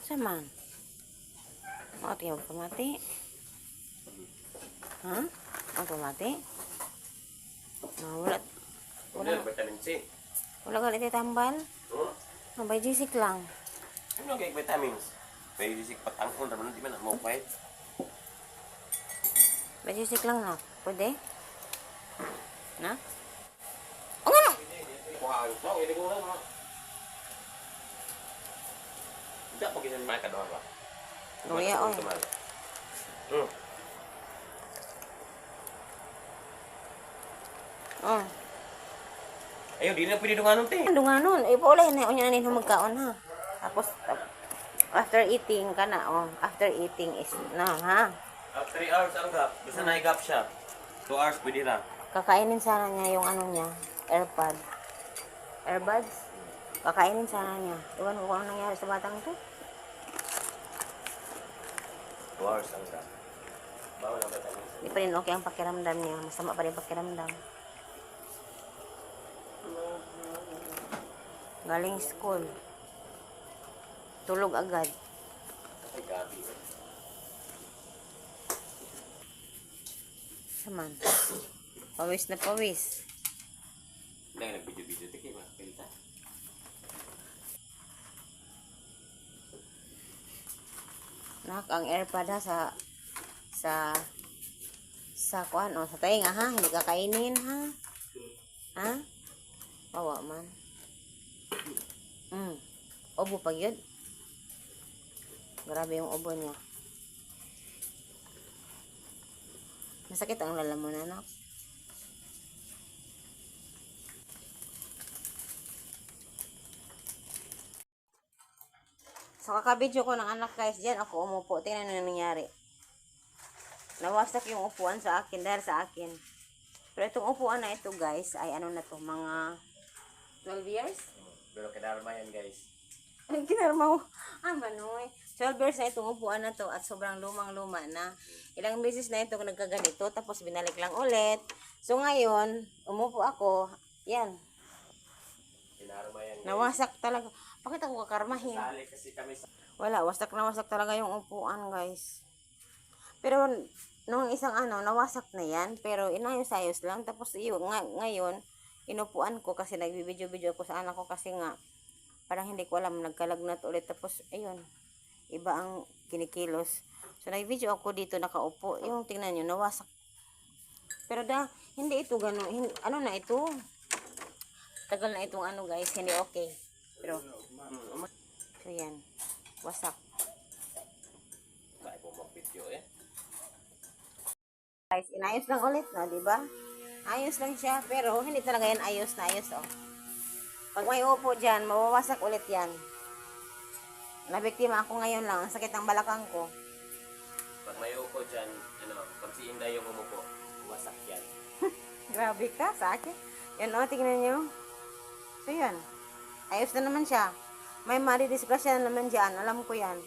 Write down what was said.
Saman. O, tingnan mo pamati. Ha? Ang pamati? Wala. Wala vitamin C. Wala galit tambal. Oh. May jisik lang. Ano kay vitamins? May jisik patangkon naman di man mo pait. May jisik lang na. Pwede? Na? O nga! Wow, so ini ko lang. Hindi ako ginan may kador ba. Luya o. Oh. Ayo, di na pwede dunganon te. Dunganon. Paulay na. Unya na magkaon ha. Tapos, after eating ka na. Oh. After eating is na ha. After 3 hours ang gap. Bisa na i-gap siya. 2 hours pwede na. Kakainin sana niya yung ano niya. Airpod. Airbuds? Kakainin sana niya. Iwan ko kung ano nangyari sa batang ito. 2 hours ang gap. Bawal ang vitamins. Hindi pa rin okay ang pakiramdam niya. Masama pa rin pakiramdam. Galing school. Tulog agad. Ay, gabi. Saman. Pawis na pawis. Hindi, nag-video-video. Tiki ba? Pilita. Nak, ang airpod ha sa kuan o sa tainga ha, hindi kakainin ha. Ha? Bawa man. Obo pag yun. Grabe yung obo niya. Masakit ang lalamon anak. So kakabidyo ko ng anak guys, diyan ako umupo. Tingnan nyo nangyari. Nawasak yung upuan sa akin dahil sa akin. Pero itong upuan na ito guys, ay ano na to, mga 12 years? Pero kinarma yan guys. Ang kinarma mo. Manoy. 12 years na itong upuan na to at sobrang lumang-luma na. Ilang beses na ito nagkaganito tapos binalik lang ulit. So ngayon, umupo ako. Yan. Kinarma yan guys. Nawasak talaga. Bakit ako kakarmahin? Sali kasi kami sa... Wala, wasak na wasak talaga yung upuan guys. Pero nung isang nawasak na yan. Pero inayos-ayos lang. Tapos yun, ngayon, inupuan ko kasi nagbibidyo-video ko sa anak ko kasi nga parang hindi ko alam, nagkalagnat ulit. Tapos, ayun, iba ang kinikilos. So, nag-video ako dito, nakaupo. Yung, tingnan nyo, nawasak. Pero hindi ito gano'n. Ano na ito? Tagal na itong guys, hindi okay. Pero, so yan, wasak. Kaya po mag-video eh. Guys, inayos lang ulit, no, diba? Ayos lang siya, pero hindi talaga yan ayos na ayos, oh. Pag may upo dyan, mawawasak ulit yan. Nabiktima ako ngayon lang. Ang sakit ng balakang ko. Pag may upo dyan, pag si Inday yung umupo, wasak yan. Grabe ka sa akin. Yan o, tingnan nyo. So yan. Ayos na naman siya. May maridisgrasya na naman dyan. Alam ko yan.